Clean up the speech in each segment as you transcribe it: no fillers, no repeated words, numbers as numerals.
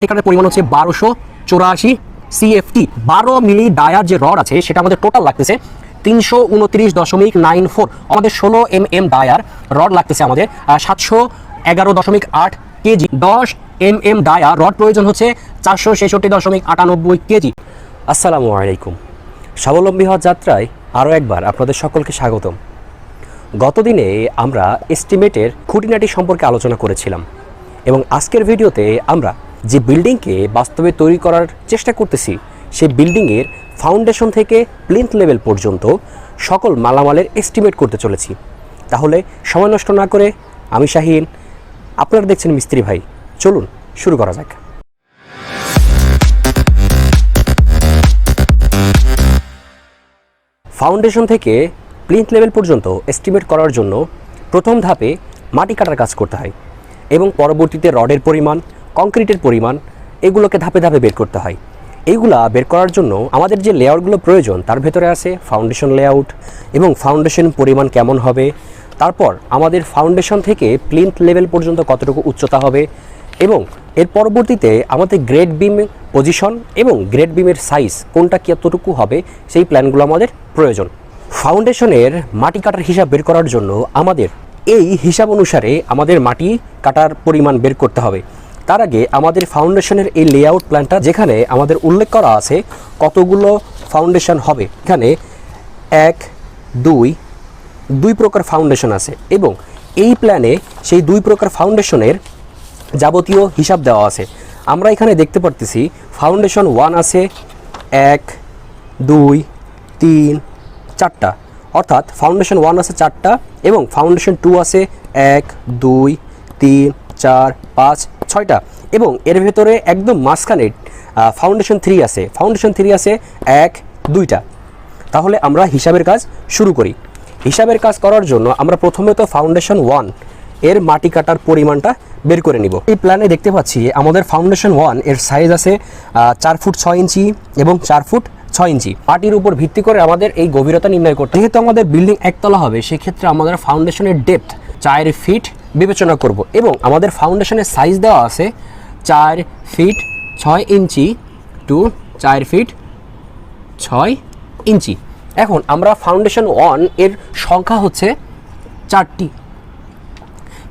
এখানে পরিমাণ হচ্ছে 1284 CFT। 12 মিলি ডায়ার যে রড আছে সেটা আমাদের টোটাল লাগতেছে 329.94। আমাদের 16 mm ডায়ার রড লাগতেছে আমাদের 711.8 কেজি। 10 mm ডায়ার রড প্রয়োজন হচ্ছে 466.98 কেজি। আসসালামু আলাইকুম। স্বাবলম্বী হওয়ার যাত্রায় আরও একবার আপনাদের সকলকে স্বাগতম। গতদিনে আমরা এস্টিমেটের খুঁটিনাটি সম্পর্কে আলোচনা করেছিলাম এবং আজকের ভিডিওতে আমরা যে বিল্ডিংকে বাস্তবে তৈরি করার চেষ্টা করতেছি সেই বিল্ডিংয়ের ফাউন্ডেশন থেকে প্লিন্থ লেভেল পর্যন্ত সকল মালামালের এস্টিমেট করতে চলেছি। তাহলে সময় নষ্ট না করে আমি শাহিন, আপনারা দেখছেন মিস্ত্রি ভাই, চলুন শুরু করা যাক। ফাউন্ডেশন থেকে প্লিন্থ লেভেল পর্যন্ত এস্টিমেট করার জন্য প্রথম ধাপে মাটি কাটার কাজ করতে হয় এবং পরবর্তীতে রডের পরিমাণ, কংক্রিটের পরিমাণ এগুলোকে ধাপে ধাপে বের করতে হয়। এইগুলা বের করার জন্য আমাদের যে লেআউটগুলো প্রয়োজন তার ভেতরে আছে ফাউন্ডেশন লেআউট এবং ফাউন্ডেশন পরিমাণ কেমন হবে, তারপর আমাদের ফাউন্ডেশন থেকে প্লিন্থ লেভেল পর্যন্ত কতটুকু উচ্চতা হবে এবং এর পরবর্তীতে আমাদের গ্রেড বিম পজিশন এবং গ্রেড বিমের সাইজ কোনটা কতটুকু হবে সেই প্ল্যানগুলো আমাদের প্রয়োজন। ফাউন্ডেশনের মাটি কাটার হিসাব বের করার জন্য আমাদের এই হিসাব অনুসারে আমাদের মাটি কাটার পরিমাণ বের করতে হবে। তার আগে আমাদের ফাউন্ডেশনের এই লেআউট প্ল্যানটা যেখানে আমাদের উল্লেখ করা আছে কতগুলো ফাউন্ডেশন হবে, এখানে 1, 2 প্রকার ফাউন্ডেশন আছে এবং এই প্ল্যানে সেই 2 প্রকার ফাউন্ডেশনের যাবতীয় হিসাব দেওয়া আছে। আমরা এখানে দেখতে পারতেছি ফাউন্ডেশন 1 আছে 1, 2, 3, 4টা, অর্থাৎ ফাউন্ডেশন 1 আছে 4টা এবং ফাউন্ডেশন 2 আছে 1, 2, 3, 4, 5, 6টা এবং এর ভেতরে একদম মাঝখানে ফাউন্ডেশন 3 আছে। ফাউন্ডেশন 3 আছে 1, 2টা। তাহলে আমরা হিসাবের কাজ শুরু করি। হিসাবের কাজ করার জন্য আমরা প্রথমে তো ফাউন্ডেশন 1 এর মাটি কাটার পরিমাণটা বের করে নিব। এই প্ল্যানে দেখতে পাচ্ছি আমাদের ফাউন্ডেশন 1 এর সাইজ আছে 4 ফুট 6 ইঞ্চি এবং 4 ফুট 6 ইঞ্চি। মাটির উপর ভিত্তি করে আমাদের এই গভীরতা নির্ণয় করতে, যেহেতু আমাদের বিল্ডিং একতলা হবে সেক্ষেত্রে আমাদের ফাউন্ডেশনের ডেপথ 4 ফিট বিবেচনা করব এবং আমাদের ফাউন্ডেশনের সাইজ দেওয়া আছে 4 ফিট 6 ইঞ্চি টু 4 ফিট 6 ইঞ্চি। এখন আমরা ফাউন্ডেশন 1 এর সংখ্যা হচ্ছে 4টি।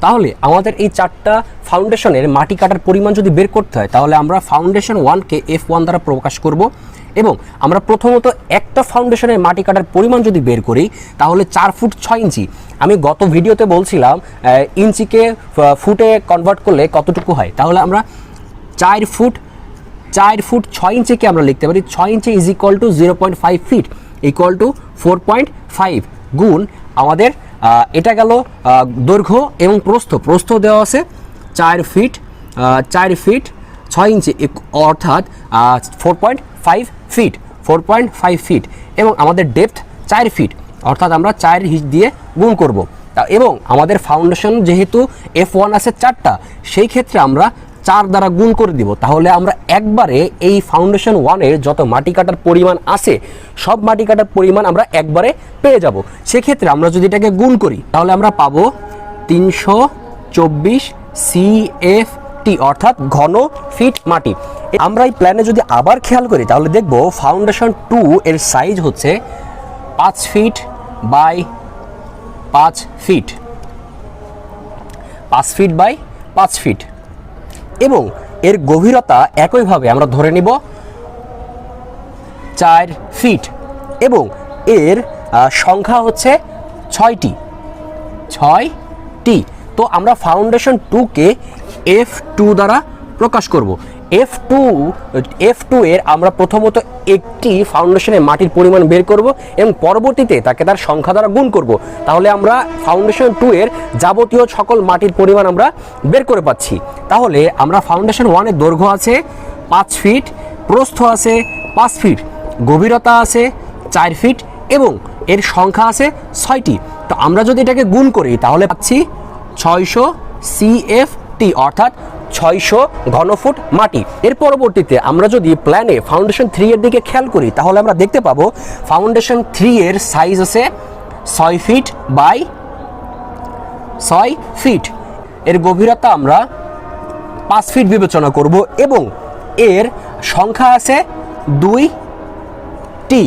তাহলে আমাদের এই 4টা ফাউন্ডেশনের মাটি কাটার পরিমাণ যদি বের করতে হয় তাহলে আমরা ফাউন্ডেশন 1কে F1 দ্বারা প্রকাশ করব এবং আমরা প্রথমত একটা ফাউন্ডেশনের মাটি কাটার পরিমাণ যদি বের করি তাহলে 4 ফুট 6 ইঞ্চি। আমি গত ভিডিওতে বলছিলাম ইঞ্চিকে ফুটে কনভার্ট করলে কতটুকু হয়, তাহলে আমরা 4 ফুট 6 ইঞ্চিকে আমরা লিখতে পারি 6 inch is equal to 0.5 feet equal to 4.5 গুণ আমাদের এটা গেল দৈর্ঘ্য এবং প্রস্থ দেওয়া আছে 4 ফিট 6 ইঞ্চি অর্থাৎ 4.5 ফিট এবং আমাদের ডেপথ 4 ফিট অর্থাৎ আমরা 4 দিয়ে গুণ করব এবং আমাদের ফাউন্ডেশন যেহেতু F1 আছে 4টা সেই ক্ষেত্রে আমরা 4 দ্বারা গুণ করে দিব। তাহলে আমরা একবারে এই ফাউন্ডেশন 1 এর যত মাটি কাটার পরিমাণ আছে সব মাটি কাটার পরিমাণ আমরা একবারে পেয়ে যাব। সেক্ষেত্রে আমরা যদি এটাকে গুণ করি তাহলে আমরা পাবো 324 CFT অর্থাৎ ঘন ফিট মাটি। আমরা এই প্ল্যানে যদি আবার খেয়াল করি তাহলে দেখব ফাউন্ডেশন 2 এর সাইজ হচ্ছে 5 ফিট বাই 5 ফিট এবং এর গভীরতা একইভাবে আমরা ধরে নিব 4 ফিট এবং এর সংখ্যা হচ্ছে 6টি। তো আমরা ফাউন্ডেশন 2কে F2 দ্বারা প্রকাশ করব। F2 এর আমরা প্রথমত একটি ফাউন্ডেশনের মাটির পরিমাণ বের করব এবং পরবর্তীতে তাকে তার সংখ্যা দ্বারা গুণ করব। তাহলে আমরা ফাউন্ডেশন 2 এর যাবতীয় সকল মাটির পরিমাণ আমরা বের করে পাচ্ছি। তাহলে আমরা ফাউন্ডেশন 1 এর দৈর্ঘ্য আছে 5 ফিট, প্রস্থ আছে 5 ফিট, গভীরতা আছে 4 ফিট এবং এর সংখ্যা আছে 6টি। তো আমরা যদি এটাকে গুণ করি তাহলে পাচ্ছি 600 CFT অর্থাৎ 600 ঘনফুট মাটি। এর পরবর্তীতে আমরা যদি প্ল্যানে ফাউন্ডেশন 3 এর দিকে খেয়াল করি তাহলে আমরা দেখতে পাবো ফাউন্ডেশন 3 এর সাইজ আছে 6 ফিট বাই 6 ফিট। এর গভীরতা আমরা 5 ফিট বিবেচনা করব এবং এর সংখ্যা আছে 2টি।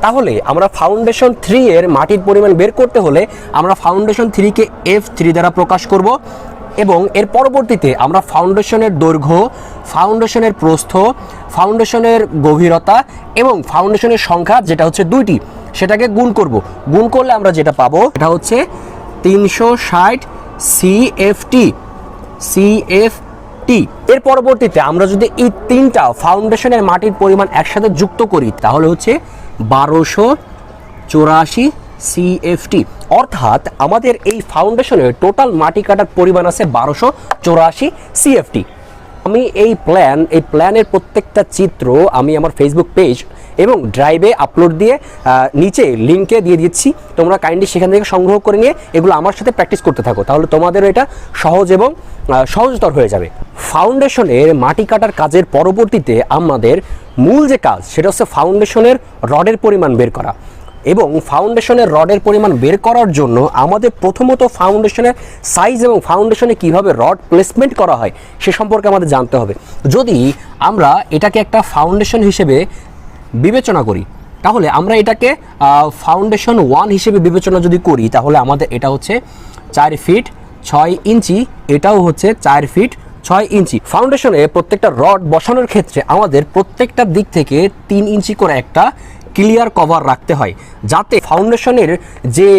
তাহলে আমরা ফাউন্ডেশন 3 এর মাটির পরিমাণ বের করতে হলে আমরা ফাউন্ডেশন 3 কে F3 দ্বারা প্রকাশ করব এবং এর পরবর্তীতে আমরা ফাউন্ডেশনের দৈর্ঘ্য, ফাউন্ডেশনের প্রস্থ, ফাউন্ডেশনের গভীরতা এবং ফাউন্ডেশনের সংখ্যা যেটা হচ্ছে 2টি সেটাকে গুণ করব। গুণ করলে আমরা যেটা পাবো এটা হচ্ছে 360 CFT। এর পরবর্তীতে আমরা যদি এই তিনটা ফাউন্ডেশনের মাটির পরিমাণ একসাথে যুক্ত করি তাহলে হচ্ছে 1284 CFT। অর্থাৎ আমাদের এই ফাউন্ডেশনের টোটাল মাটি কাটার পরিমাণ আছে 1284 CFT। আমি এই প্ল্যানের প্রত্যেকটা চিত্র আমি আমার ফেসবুক পেজ এবং ড্রাইভে আপলোড দিয়ে নিচে লিঙ্কে দিয়ে দিচ্ছি। তোমরা কাইন্ডলি সেখান থেকে সংগ্রহ করে নিয়ে এগুলো আমার সাথে প্র্যাকটিস করতে থাকো, তাহলে তোমাদেরও এটা সহজ এবং সহজতর হয়ে যাবে। ফাউন্ডেশনের মাটি কাটার কাজের পরবর্তীতে আমাদের মূল যে কাজ সেটা হচ্ছে ফাউন্ডেশনের রডের পরিমাণ বের করা। এবং ফাউন্ডেশনের রডের পরিমাণ বের করার জন্য আমাদের প্রথমত ফাউন্ডেশনের সাইজ এবং ফাউন্ডেশনে কিভাবে রড প্লেসমেন্ট করা হয় সে সম্পর্কে আমাদের জানতে হবে। যদি আমরা এটাকে একটা ফাউন্ডেশন হিসেবে বিবেচনা করি তাহলে আমরা এটাকে ফাউন্ডেশন 1 হিসেবে বিবেচনা যদি করি তাহলে আমাদের এটা হচ্ছে 4 ফিট 6 ইঞ্চি, এটাও হচ্ছে 4 ফিট 6 ইঞ্চি। ফাউন্ডেশনে প্রত্যেকটা রড বসানোর ক্ষেত্রে আমাদের প্রত্যেকটা দিক থেকে 3 ইঞ্চি করে একটা ক্লিয়ার কভার রাখতে হয়, যাতে ফাউন্ডেশনের যে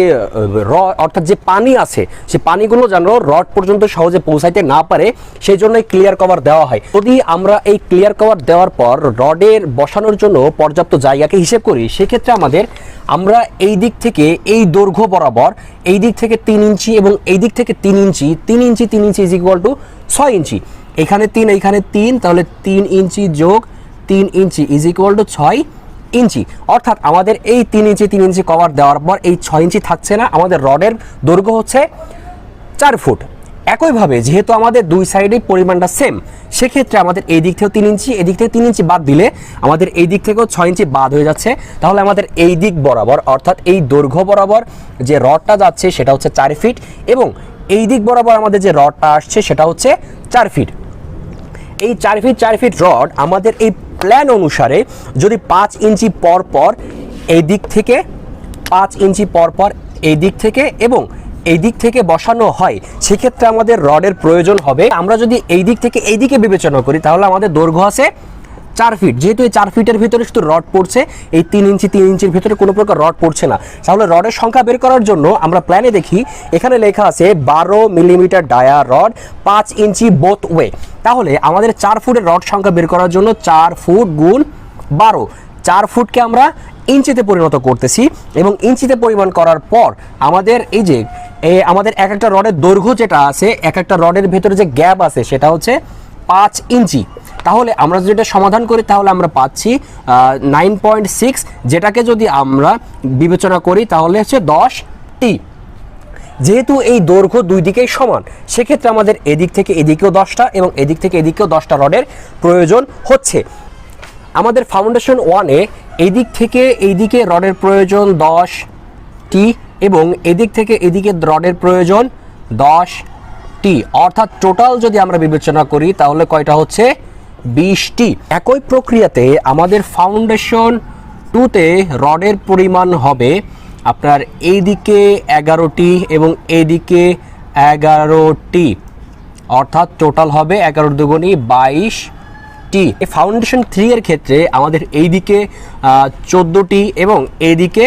অর্থাৎ যে পানি আছে সে পানিগুলো যেন রড পর্যন্ত সহজে পৌঁছাইতে না পারে, সেই জন্য ক্লিয়ার কভার দেওয়া হয়। যদি আমরা এই ক্লিয়ার কভার দেওয়ার পর রডের বসানোর জন্য পর্যাপ্ত জায়গাকে হিসেব করি, সেক্ষেত্রে আমরা এই দিক থেকে এই দৈর্ঘ্য বরাবর এই দিক থেকে 3 ইঞ্চি এবং এই দিক থেকে 3 ইঞ্চি ইজ ইকুয়াল টু 6 ইঞ্চি। এখানে 3 এইখানে 3, তাহলে 3 ইঞ্চি যোগ 3 ইঞ্চি ইজ ইকুয়াল টু 6 ইঞ্চি। অর্থাৎ আমাদের এই 3 ইঞ্চি কভার দেওয়ার পর এই 6 ইঞ্চি থাকছে না, আমাদের রডের দৈর্ঘ্য হচ্ছে 4 ফুট। একইভাবে যেহেতু আমাদের দুই সাইডে পরিমাণটা সেম, সেক্ষেত্রে আমাদের এই দিক থেকেও 3 ইঞ্চি, এদিক থেকে 3 ইঞ্চি বাদ দিলে আমাদের এই দিক থেকেও 6 ইঞ্চি বাদ হয়ে যাচ্ছে। তাহলে আমাদের এই দিক বরাবর অর্থাৎ এই দৈর্ঘ্য বরাবর যে রডটা যাচ্ছে সেটা হচ্ছে 4 ফিট এবং এই দিক বরাবর আমাদের যে রডটা আসছে সেটা হচ্ছে 4 ফিট। এই 4 ফিট রড আমাদের এই প্ল্যান অনুসারে যদি 5 ইঞ্চি পর পর এই দিক থেকে 5 ইঞ্চি পর পর এই দিক থেকে এবং এই দিক থেকে বসানো হয়, সেক্ষেত্রে আমাদের রডের প্রয়োজন হবে। আমরা যদি এই দিক থেকে এই দিকে বিবেচনা করি তাহলে আমাদের দৈর্ঘ্য আছে 4 ফিট। যেহেতু এই 4 ফিটের ভিতরে শুধু রড পড়ছে, এই 3 ইঞ্চির ভিতরে কোনো প্রকার রড পড়ছে না, তাহলে রডের সংখ্যা বের করার জন্য আমরা প্ল্যানে দেখি এখানে লেখা আছে 12 মিলিমিটার ডায়া রড 5 ইঞ্চি বোথ ওয়ে। তাহলে আমাদের 4 ফুটের রড সংখ্যা বের করার জন্য 4 ফুট গুণ 12, 4 ফুটকে আমরা ইঞ্চিতে পরিণত করতেছি এবং ইঞ্চিতে পরিমাণ করার পর আমাদের এই যে আমাদের এক একটা রডের দৈর্ঘ্য যেটা আছে, এক একটা রডের ভেতরে যে গ্যাপ আছে সেটা হচ্ছে 5 ইঞ্চি। তাহলে আমরা যদি এটা সমাধান করি তাহলে আমরা পাচ্ছি 9.6, যেটাকে যদি আমরা বিবেচনা করি তাহলে হচ্ছে 10টি। যেহেতু এই দৈর্ঘ্য দুই দিকেই সমান, সেক্ষেত্রে আমাদের এদিক থেকে এদিকেও 10টা এবং এদিক থেকে এদিকেও 10টা রডের প্রয়োজন হচ্ছে। আমাদের ফাউন্ডেশন 1-এ এদিক থেকে এইদিকে রডের প্রয়োজন 10টি এবং এদিক থেকে এদিকে রডের প্রয়োজন 10টি, অর্থাৎ টোটাল যদি আমরা বিবেচনা করি তাহলে কয়টা হচ্ছে 20টি। একই প্রক্রিয়াতে আমাদের ফাউন্ডেশন 2-তে রডের পরিমাণ হবে আপনার এইদিকে 11টি এবং এইদিকে 11টি, অর্থাৎ টোটাল হবে 11 দুগুণী 22টি। এই ফাউন্ডেশন 3 এর ক্ষেত্রে আমাদের এইদিকে 14টি এবং এইদিকে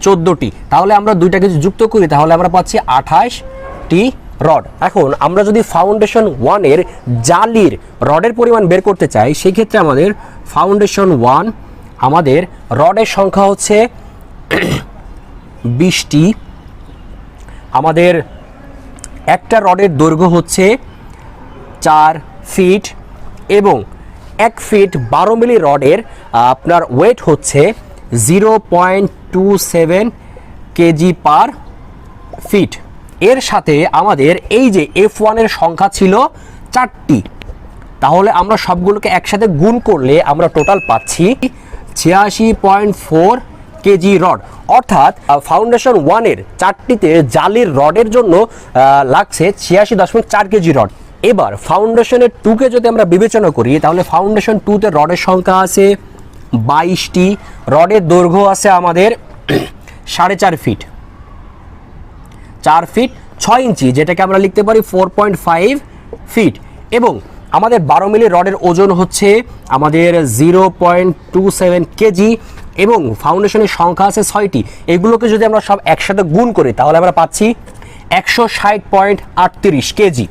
14টি, তাহলে আমরা দুইটাকে যুক্ত করি তাহলে আমরা পাচ্ছি 28টি রড। এখন আমরা যদি ফাউন্ডেশন 1-এর জালির রডের পরিমাণ বের করতে চাই, সেক্ষেত্রে আমাদের ফাউন্ডেশন 1 আমাদের রডের সংখ্যা হচ্ছে 20টি। আমাদের একটা রডের দৈর্ঘ্য হচ্ছে 4 ফিট এবং 1 ফিট 12 মিলি রডের আপনার ওয়েট হচ্ছে 0.27 কেজি পার ফিট। এর সাথে আমাদের এই যে F1 এর সংখ্যা ছিল 4টি, তাহলে আমরা সবগুলোকে একসাথে গুণ করলে আমরা টোটাল পাচ্ছি 86.4 কেজি রড। অর্থাৎ ফাউন্ডেশন 1-এর 4টিতে জালির রডের জন্য লাগছে 86.4 কেজি রড। এবার ফাউন্ডেশনের 2কে যদি আমরা বিবেচনা করি তাহলে ফাউন্ডেশন 2তে রডের সংখ্যা আছে 22টি, রডের দৈর্ঘ্য আছে আমাদের 4.5 ফিট, 4 ফিট 6 ইঞ্চি, যেটাকে আমরা লিখতে পারি 4.5 ফিট, এবং আমাদের 12 মিলি রডের ওজন হচ্ছে আমাদের 0.27 কেজি, এবং ফাউন্ডেশনের সংখ্যা আছে 6টি। এগুলোকে যদি আমরা সব একসাথে গুণ করি তাহলে আমরা পাচ্ছি 160.38 কেজি।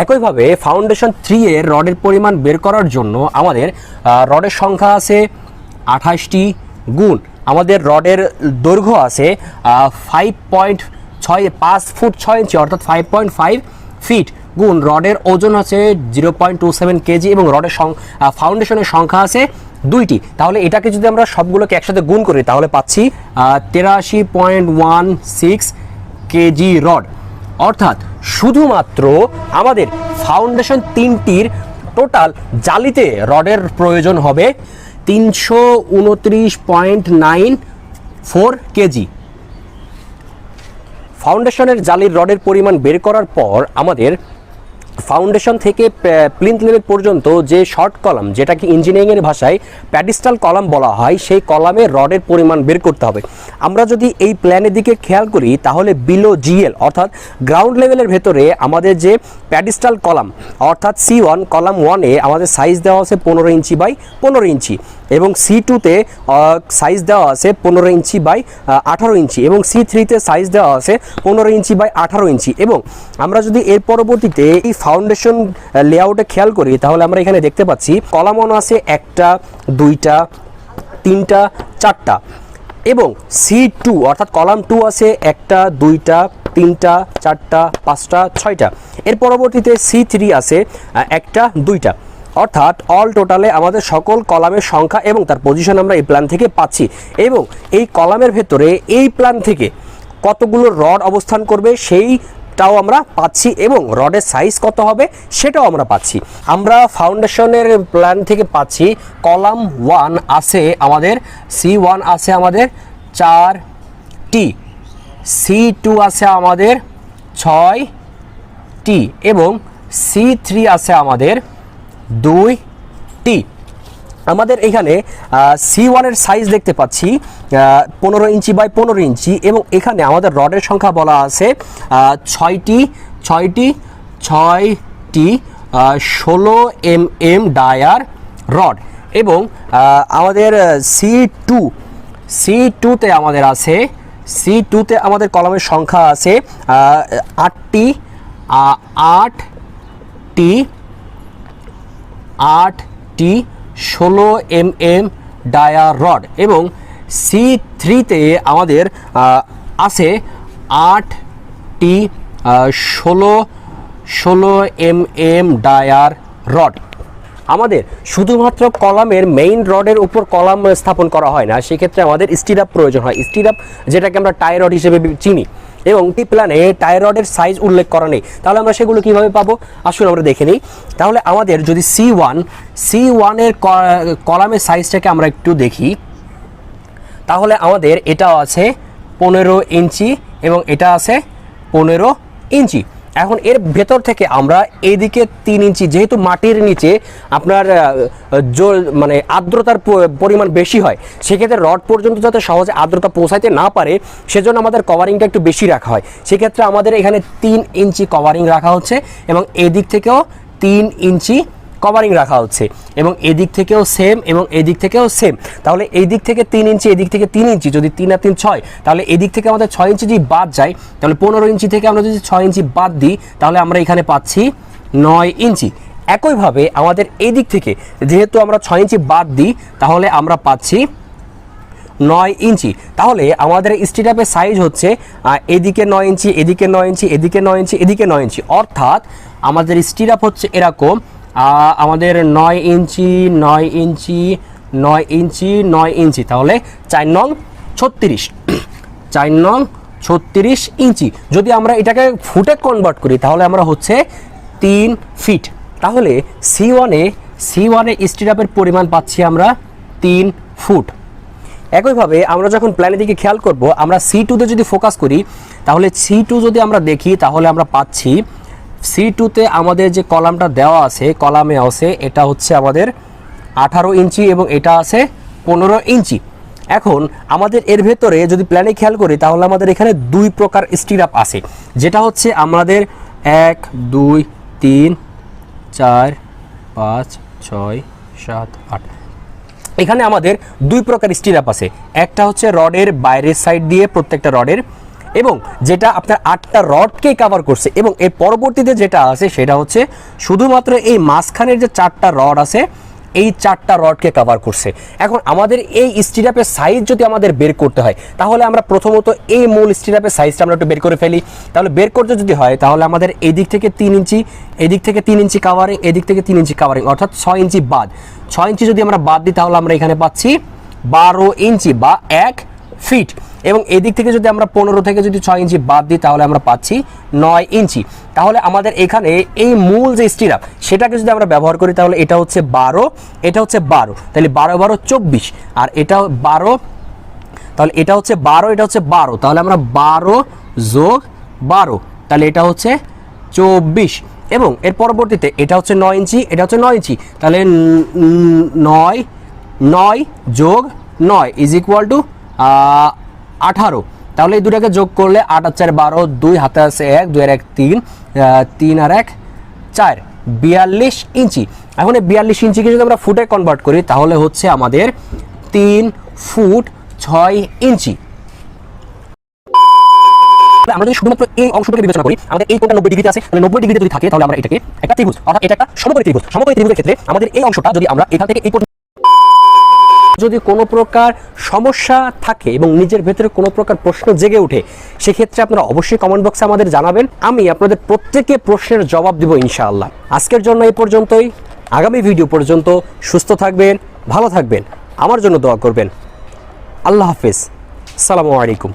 একইভাবে ফাউন্ডেশন 3 এর রডের পরিমাণ বের করার জন্য আমাদের রডের সংখ্যা আছে 28টি, গুণ আমাদের রডের দৈর্ঘ্য আছে 5 ফুট 6 ইঞ্চি অর্থাৎ 5.5 ফিট, গুণ রডের ওজন আছে 0.27 কেজি, এবং রডের ফাউন্ডেশনের সংখ্যা আছে 2টি। তাহলে এটাকে যদি আমরা সবগুলোকে একসাথে গুণ করি তাহলে পাচ্ছি 83.16 কেজি রড। অর্থাৎ শুধুমাত্র আমাদের ফাউন্ডেশন 3টির টোটাল জালিতে রডের প্রয়োজন হবে 329.94 কেজি। ফাউন্ডেশনের জালির রডের পরিমাণ বের করার পর আমাদের ফাউন্ডেশন থেকে প্লিন্থ লেভেল পর্যন্ত যে শর্ট কলাম, যেটাকে ইঞ্জিনিয়ারিংয়ের ভাষায় প্যাডিস্টাল কলাম বলা হয়, সেই কলামের রডের পরিমাণ বের করতে হবে। আমরা যদি এই প্ল্যানের দিকে খেয়াল করি তাহলে বিলো জিএল অর্থাৎ গ্রাউন্ড লেভেলের ভেতরে আমাদের যে প্যাডিস্টাল কলাম অর্থাৎ C1 কলাম 1-এ আমাদের সাইজ দেওয়া আছে 15 ইঞ্চি বাই 15 ইঞ্চি, এবং C2-তে সাইজ দেওয়া আছে 15 ইঞ্চি বাই 18 ইঞ্চি, এবং C3-তে সাইজ দেওয়া আছে 15 ইঞ্চি বাই 18 ইঞ্চি। এবং আমরা যদি এর পরবর্তীতে এই ফাউন্ডেশন লেআউটে খেয়াল করি তাহলে আমরা এখানে দেখতে পাচ্ছি কলাম 1 আছে 1টা 2টা 3টা 4টা, এবং C2 অর্থাৎ কলাম 2 আছে 1টা 2টা 3টা 4টা 5টা 6টা, এর পরবর্তীতে C3 আছে 1টা 2টা, অর্থাৎ অল টোটালে আমাদের সকল কলামের সংখ্যা এবং তার পজিশন আমরা এই প্ল্যান থেকে পাচ্ছি। এবং এই কলামের ভেতরে এই প্ল্যান থেকে কতগুলো রড অবস্থান করবে সেইটাও আমরা পাচ্ছি, এবং রডের সাইজ কত হবে সেটাও আমরা পাচ্ছি। আমরা ফাউন্ডেশনের প্ল্যান থেকে পাচ্ছি কলাম 1 আছে আমাদের C1 আছে আমাদের 4টি, C2 আছে আমাদের 6টি, এবং C3 আছে আমাদের 2টি। আমাদের এখানে C1 এর সাইজ দেখতে পাচ্ছি 15 ইঞ্চি বাই 15 ইঞ্চি, এবং এখানে আমাদের রডের সংখ্যা বলা আছে 6টি 16 mm ডায়ার রড, এবং আমাদের C2-তে আমাদের আছে C2-তে আমাদের কলামের সংখ্যা আছে 8টি 16 mm ডায়ার রড, এবং C3-তে আমাদের আছে 8টি 16 mm ডায়ার রড। আমাদের শুধুমাত্র কলামের মেইন রডের উপর কলাম স্থাপন করা হয় না, সেক্ষেত্রে আমাদের স্টিরাপ প্রয়োজন হয়, স্টিরাপ যেটাকে আমরা টাই রড হিসেবে চিনি, এবং এই প্ল্যানে টাই রডের সাইজ উল্লেখ করা নেই। তাহলে আমরা সেগুলো কিভাবে পাবো আসুন আমরা দেখে নিই। তাহলে আমাদের যদি C1 এর কলামের সাইজটাকে আমরা একটু দেখি, তাহলে আমাদের এটা আছে 15 ইঞ্চি এবং এটা আছে 15 ইঞ্চি। এখন এর ভেতর থেকে আমরা এইদিকে 3 ইঞ্চি, যেহেতু মাটির নিচে আপনার মানে আর্দ্রতার পরিমাণ বেশি হয়, সেক্ষেত্রে রড পর্যন্ত যাতে সহজে আর্দ্রতা পৌঁছাইতে না পারে সেজন্য আমাদের কভারিংটা একটু বেশি রাখা হয়। সেক্ষেত্রে আমাদের এখানে 3 ইঞ্চি কভারিং রাখা হচ্ছে, এবং এদিক থেকেও 3 ইঞ্চি কভারিং রাখা হচ্ছে, এবং এদিক থেকেও সেম এবং এদিক থেকেও সেম। তাহলে এই দিক থেকে 3 ইঞ্চি, এদিক থেকে 3 ইঞ্চি, যদি 3 আর 3 6, তাহলে এদিক থেকে আমাদের 6 ইঞ্চি যদি বাদ যায় তাহলে 15 ইঞ্চি থেকে আমরা যদি 6 ইঞ্চি বাদ দিই তাহলে আমরা এখানে পাচ্ছি 9 ইঞ্চি। একইভাবে আমাদের এই দিক থেকে যেহেতু আমরা 6 ইঞ্চি বাদ দিই তাহলে আমরা পাচ্ছি 9 ইঞ্চি। তাহলে আমাদের স্টিরাপের সাইজ হচ্ছে এদিকে 9 ইঞ্চি, এদিকে 9 ইঞ্চি, এদিকে 9 ইঞ্চি, এদিকে 9 ইঞ্চি, অর্থাৎ আমাদের স্টিরাপ হচ্ছে এরকম আমাদের 9 ইঞ্চি 9 ইঞ্চি 9 ইঞ্চি 9 ইঞ্চি, তাহলে 4 নং 36, 4 নং 36 ইঞ্চি। যদি আমরা এটাকে ফুটে কনভার্ট করি তাহলে আমরা হচ্ছে 3 ফিট। তাহলে C1 এ স্টিরাপের পরিমাণ পাচ্ছি আমরা 3 ফুট। একইভাবে আমরা যখন প্ল্যানের দিকে খেয়াল করব, আমরা C2-তে যদি ফোকাস করি তাহলে C2 যদি আমরা দেখি তাহলে আমরা পাচ্ছি C2-তে আমাদের যে কলামটা দেওয়া আছে, কলামে আছে এটা হচ্ছে আমাদের 18 ইঞ্চি এবং এটা আছে 15 ইঞ্চি। এখন আমাদের এর ভেতরে যদি প্ল্যানে খেয়াল করি তাহলে আমাদের এখানে দুই প্রকার স্টিরাপ আছে, যেটা হচ্ছে আমাদের 1 2 3 4 5 6 7 8, এখানে আমাদের দুই প্রকার স্টিরাপ আছে। একটা হচ্ছে রডের বাইরের সাইড দিয়ে প্রত্যেকটা রডের, এবং যেটা আপনার 8টা রডকে কভার করছে, এবং এর পরবর্তীতে যেটা আছে সেটা হচ্ছে শুধুমাত্র এই মাঝখানের যে 4টা রড আছে এই 4টা রডকে কভার করছে। এখন আমাদের এই স্টিরাপের সাইজ যদি আমাদের বের করতে হয় তাহলে আমরা প্রথমত এই মূল স্টিরাপের সাইজটা আমরা একটু বের করে ফেলি। তাহলে বের করতে যদি হয় তাহলে আমাদের এই দিক থেকে 3 ইঞ্চি, এদিক থেকে 3 ইঞ্চি কাভারিং, এদিক থেকে 3 ইঞ্চি কাভারিং, অর্থাৎ 6 ইঞ্চি বাদ। 6 ইঞ্চি যদি আমরা বাদ দিই তাহলে আমরা এখানে পাচ্ছি 12 ইঞ্চি বা 1 ফিট, এবং এদিক থেকে যদি আমরা 15 থেকে যদি 6 ইঞ্চি বাদ দিই তাহলে আমরা পাচ্ছি 9 ইঞ্চি। তাহলে আমাদের এখানে এই মূল যে স্টিরাপ সেটাকে যদি আমরা ব্যবহার করি তাহলে এটা হচ্ছে 12, এটা হচ্ছে 12, তাহলে 12 12 24, আর এটা 12, তাহলে এটা হচ্ছে 12, এটা হচ্ছে 12, তাহলে আমরা 12 যোগ 12, তাহলে এটা হচ্ছে 24, এবং এর পরবর্তীতে এটা হচ্ছে 9 ইঞ্চি, এটা হচ্ছে 9 ইঞ্চি, তাহলে 9 যোগ 9 ইজ ইকুয়াল টু 18। তাহলে এই দুটাকে যোগ করলে 8 আর 4 12, 2 হাতে আছে 1, 2 আর 1 3, 3 আর 1 4, 42 ইঞ্চি। এখন এই 42 ইঞ্চিকে যদি আমরা ফুটে কনভার্ট করি তাহলে হচ্ছে আমাদের 3 ফুট 6 ইঞ্চি। আমরা যদি শুধুমাত্র এই অংশটাকে বিবেচনা করি, আমাদের এই কোণটা 90 ডিগ্রিতে আছে, তাহলে 90 ডিগ্রিতে যদি থাকে তাহলে আমরা এটাকে একটা ত্রিভুজ, অর্থাৎ এটা একটা সমকোণী ত্রিভুজ। সমকোণী ত্রিভুজের ক্ষেত্রে আমাদের এই অংশটা যদি আমরা এখান থেকে এই যদি কোনো প্রকার সমস্যা থাকে এবং নিজের ভেতরে কোনো প্রকার প্রশ্ন জেগে ওঠে সেক্ষেত্রে আপনারা অবশ্যই কমেন্ট বক্সে আমাদের জানাবেন, আমি আপনাদের প্রত্যেককে প্রশ্নের জবাব দেব ইনশাআল্লাহ। আজকের জন্য এই পর্যন্তই, আগামী ভিডিও পর্যন্ত সুস্থ থাকবেন, ভালো থাকবেন, আমার জন্য দোয়া করবেন। আল্লাহ হাফেজ, আসসালামু আলাইকুম।